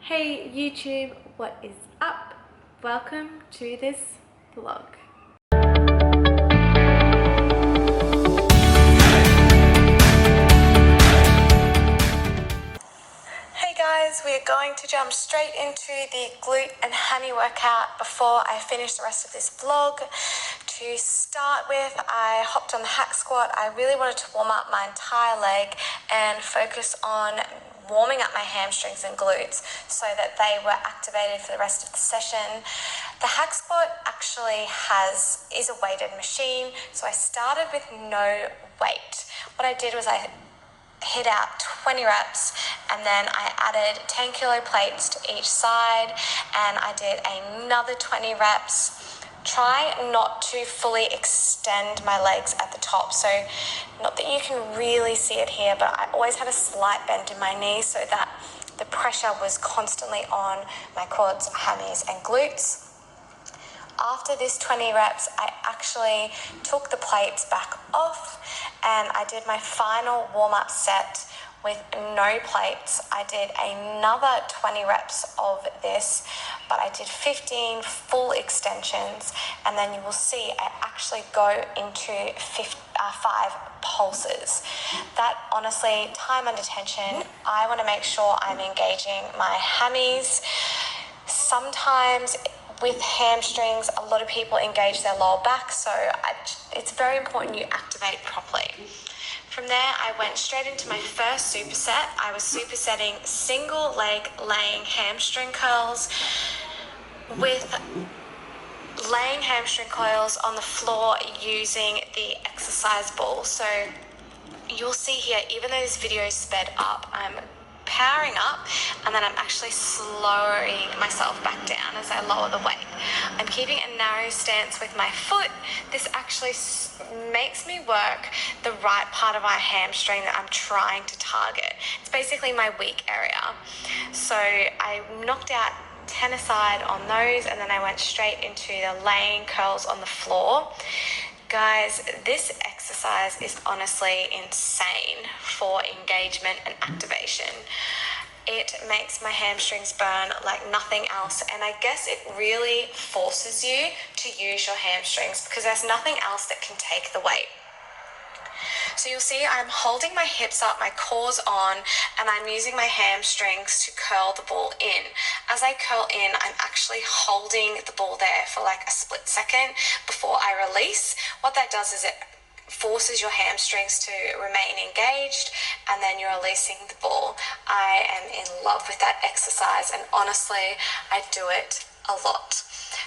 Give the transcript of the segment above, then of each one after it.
Hey YouTube, what is up? Welcome to this vlog. Hey guys, we are going to jump straight into the glute and hammy workout before I finish the rest of this vlog. To start with, I hopped on the hack squat. I really wanted to warm up my entire leg and focus on warming up my hamstrings and glutes so that they were activated for the rest of the session. The hack squat actually is a weighted machine, so I started with no weight. What I did was I hit out 20 reps and then I added 10 kilo plates to each side and I did another 20 reps. Try not to fully extend my legs at the top, so not that you can really see it here, but I always had a slight bend in my knee so that the pressure was constantly on my quads, hammies and glutes. After this 20 reps, I actually took the plates back off and I did my final warm-up set with no plates. I did another 20 reps of this, but I did 15 full extensions, and then you will see I actually go into 5 pulses. That honestly, time under tension, I want to make sure I'm engaging my hammies. Sometimes with hamstrings, a lot of people engage their lower back, so it's very important you activate properly. From there, I went straight into my first superset. I was supersetting single leg laying hamstring curls with laying hamstring coils on the floor using the exercise ball. So you'll see here, even though this video is sped up, I'm powering up and then I'm actually slowing myself back down as I lower the weight. I'm keeping a narrow stance with my foot. This actually makes me work the right part of my hamstring that I'm trying to target. It's basically my weak area. So I knocked out 10 aside on those and then I went straight into the laying curls on the floor. Guys, this exercise is honestly insane for engagement and activation. It makes my hamstrings burn like nothing else, and I guess it really forces you to use your hamstrings because there's nothing else that can take the weight. So you'll see I'm holding my hips up, my core's on, and I'm using my hamstrings to curl the ball in. As I curl in, I'm actually holding the ball there for like a split second before I release. What that does is it forces your hamstrings to remain engaged, and then you're releasing the ball. I am in love with that exercise, and honestly, I do it a lot.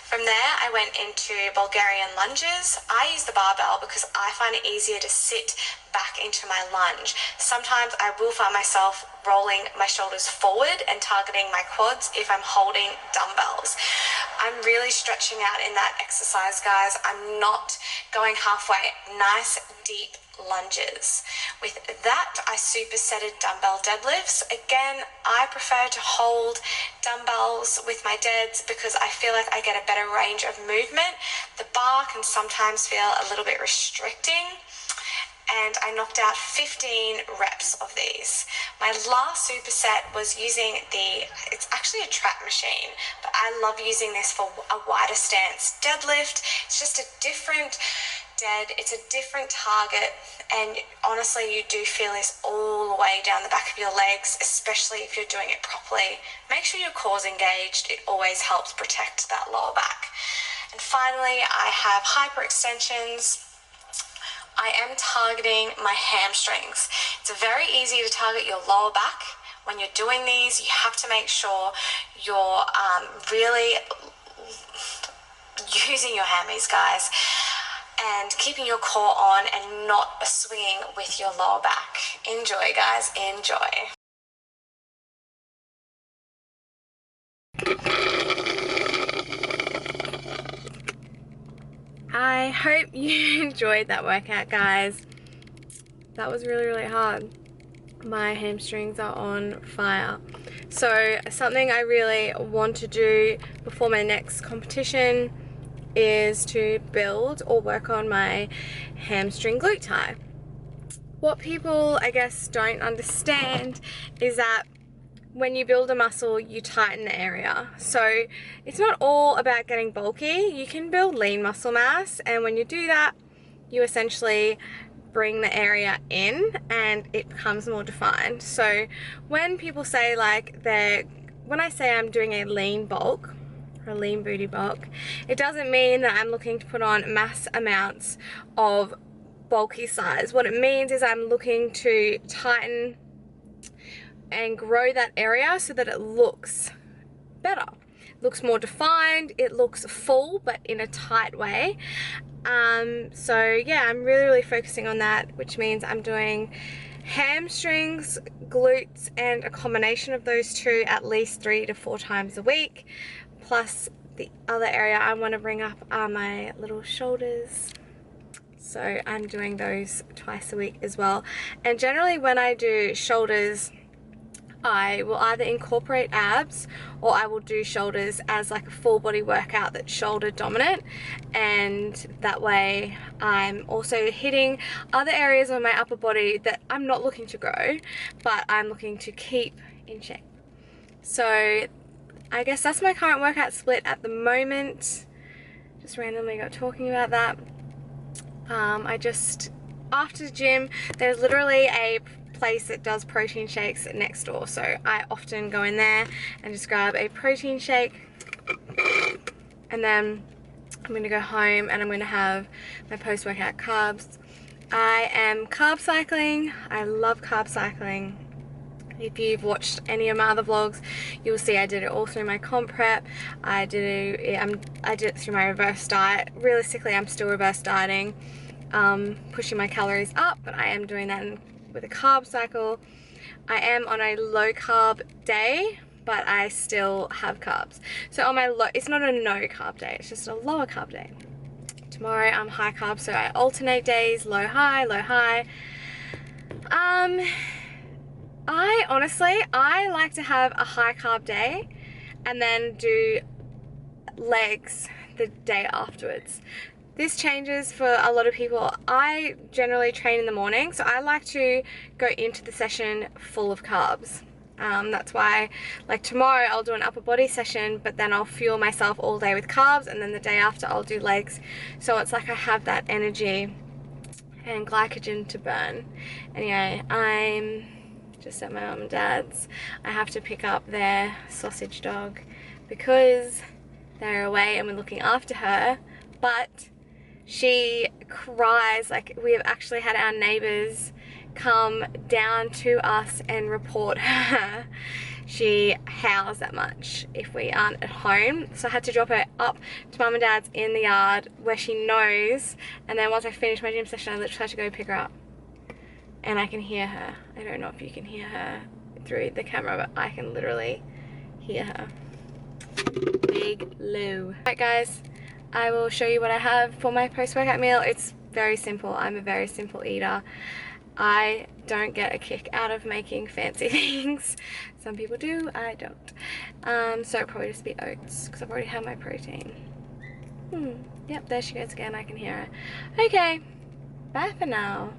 From there, I went into Bulgarian lunges. I use the barbell because I find it easier to sit back into my lunge. Sometimes I will find myself rolling my shoulders forward and targeting my quads if I'm holding dumbbells. I'm really stretching out in that exercise, guys. I'm not going halfway. Nice, deep lunges. With that, I supersetted dumbbell deadlifts. Again, I prefer to hold dumbbells with my deads because I feel like I get a better range of movement. The bar can sometimes feel a little bit restricting, and I knocked out 15 reps of these. My last superset was using it's actually a trap machine, but I love using this for a wider stance deadlift. It's just a different dead, it's a different target, and honestly you do feel this all the way down the back of your legs, especially if you're doing it properly. Make sure your core's engaged. It always helps protect that lower back. And finally, I have hyperextensions. I am targeting my hamstrings. It's very easy to target your lower back. When you're doing these, you have to make sure you're really using your hammies, guys, and keeping your core on and not swinging with your lower back. Enjoy, guys, enjoy. I hope you enjoyed that workout, guys. That was really, really hard. My hamstrings are on fire. So something I really want to do before my next competition is to build or work on my hamstring glute tie. What people, I guess, don't understand is that when you build a muscle, you tighten the area. So it's not all about getting bulky. You can build lean muscle mass, and when you do that, you essentially bring the area in and it becomes more defined. So when people say like when I say I'm doing a lean bulk, or a lean booty bulk, it doesn't mean that I'm looking to put on mass amounts of bulky size. What it means is I'm looking to tighten and grow that area so that it looks better, looks more defined, it looks full but in a tight way. So yeah, I'm really focusing on that, which means I'm doing hamstrings, glutes, and a combination of those two at least 3 to 4 times a week. Plus the other area I want to bring up are my little shoulders. So I'm doing those twice a week as well. And generally when I do shoulders, I will either incorporate abs or I will do shoulders as like a full body workout that's shoulder dominant, and that way I'm also hitting other areas of my upper body that I'm not looking to grow but I'm looking to keep in shape. So I guess that's my current workout split at the moment. Just randomly got talking about that. After the gym, there's literally a place that does protein shakes next door, so I often go in there and just grab a protein shake, and then I'm going to go home and I'm going to have my post-workout carbs. I am carb cycling. I love carb cycling. If you've watched any of my other vlogs, you'll see I did it all through my comp prep. I did it through my reverse diet. Realistically, I'm still reverse dieting, pushing my calories up, but I am doing that with a carb cycle. I am on a low carb day, but I still have carbs. So on my it's not a no carb day, it's just a lower carb day. Tomorrow I'm high carb, so I alternate days, low high, low high. I like to have a high carb day and then do legs the day afterwards. This changes for a lot of people. I generally train in the morning, so I like to go into the session full of carbs. That's why, like tomorrow I'll do an upper body session, but then I'll fuel myself all day with carbs, and then the day after I'll do legs. So it's like I have that energy and glycogen to burn. Anyway, I'm just at my mum and dad's. I have to pick up their sausage dog because they're away and we're looking after her, but she cries. Like, we have actually had our neighbours come down to us and report her. She howls that much if we aren't at home, so I had to drop her up to mum and dad's in the yard where she knows, and then once I finish my gym session I literally had to go pick her up, and I can hear her. I don't know if you can hear her through the camera, but I can literally hear her. Big Lou. Alright guys, I will show you what I have for my post-workout meal. It's very simple. I'm a very simple eater. I don't get a kick out of making fancy things. Some people do, I don't. So it'll probably just be oats because I've already had my protein. Yep, there she goes again. I can hear her. Okay, bye for now.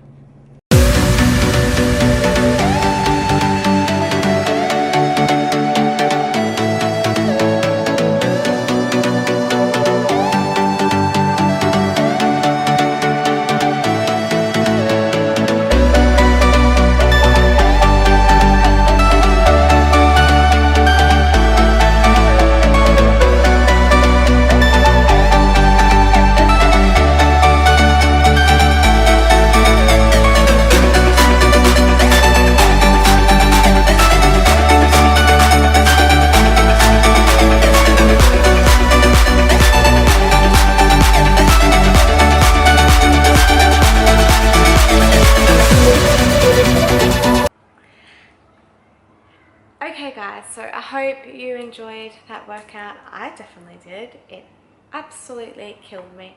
Okay guys, so I hope you enjoyed that workout. I definitely did. It absolutely killed me.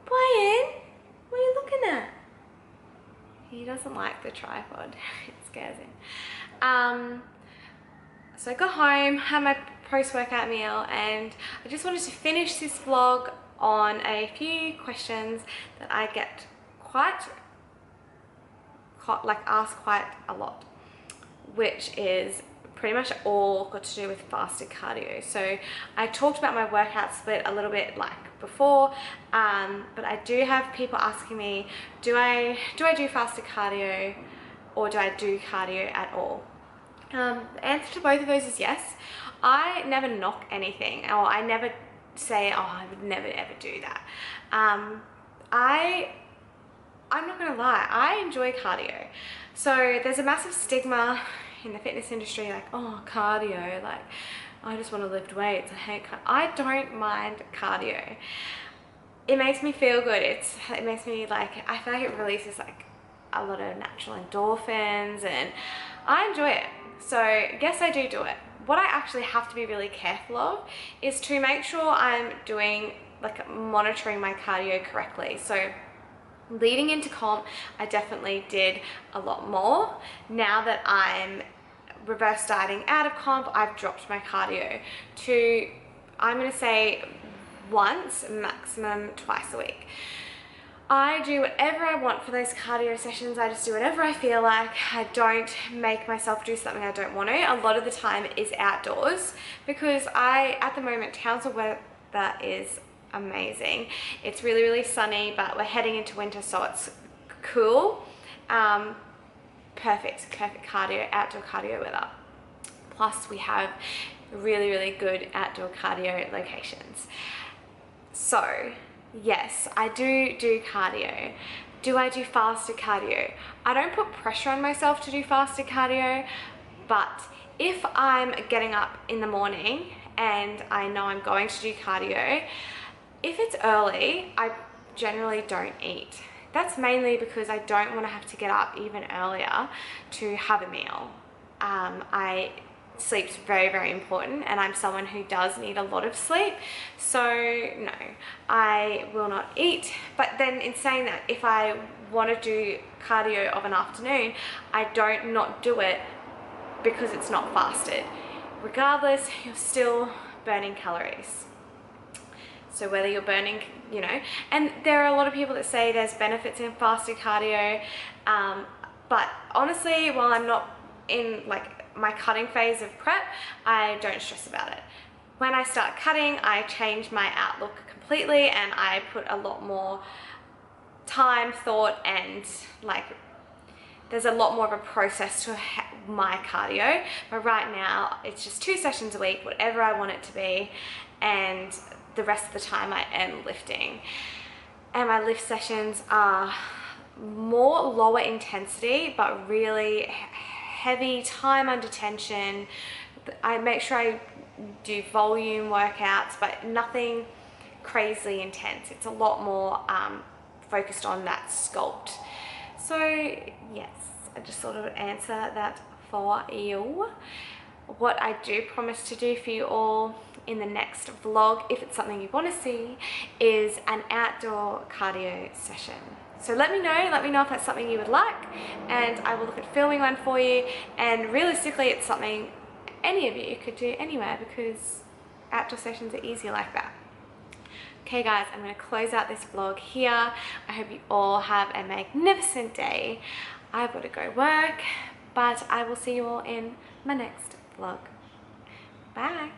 Brian, what are you looking at? He doesn't like the tripod. It scares him. So I got home, had my post-workout meal, and I just wanted to finish this vlog on a few questions that I get asked quite a lot, which is pretty much all got to do with fasted cardio. So I talked about my workout split a little bit like before, but I do have people asking me, do I do fasted cardio or do I do cardio at all? The answer to both of those is yes. I never knock anything, or I never say, oh, I would never ever do that. I'm not gonna lie, I enjoy cardio. So there's a massive stigma in the fitness industry, like, oh, cardio, like, I just want to lift weights, I hate cardio. I don't mind cardio. It makes me feel good. It makes me like, I feel like it releases like a lot of natural endorphins, and I enjoy it. So yes, I do it. What I actually have to be really careful of is to make sure I'm doing, like, monitoring my cardio correctly. So leading into comp, I definitely did a lot more. Now that I'm reverse dieting out of comp, I've dropped my cardio to, I'm gonna say, once, maximum twice a week. I do whatever I want for those cardio sessions. I just do whatever I feel like. I don't make myself do something I don't want to. A lot of the time it is outdoors, because at the moment, Townsville weather is amazing. It's really, really sunny, but we're heading into winter, so it's cool. Perfect cardio, outdoor cardio weather. Plus we have really, really good outdoor cardio locations. So yes, I do cardio. Do I do fasted cardio? I don't put pressure on myself to do fasted cardio, but if I'm getting up in the morning and I know I'm going to do cardio, if it's early, I generally don't eat. That's mainly because I don't want to have to get up even earlier to have a meal. Sleep's very, very important, and I'm someone who does need a lot of sleep. So no, I will not eat. But then in saying that, if I want to do cardio of an afternoon, I don't not do it because it's not fasted. Regardless, you're still burning calories. So whether you're burning, you know, and there are a lot of people that say there's benefits in fasted cardio, but honestly, while I'm not in like my cutting phase of prep, I don't stress about it. When I start cutting, I change my outlook completely, and I put a lot more time, thought, and like there's a lot more of a process to my cardio. But right now, it's just 2 sessions a week, whatever I want it to be, and the rest of the time I am lifting. And my lift sessions are more lower intensity, but really heavy, time under tension. I make sure I do volume workouts, but nothing crazily intense. It's a lot more focused on that sculpt. So yes, I just sort of answer that for you. What I do promise to do for you all in the next vlog, if it's something you want to see, is an outdoor cardio session. So let me know if that's something you would like, and I will look at filming one for you. And realistically, it's something any of you could do anywhere, because outdoor sessions are easy like that. Okay guys, I'm going to close out this vlog here. I hope you all have a magnificent day. I've got to go work, but I will see you all in my next vlog. Bye.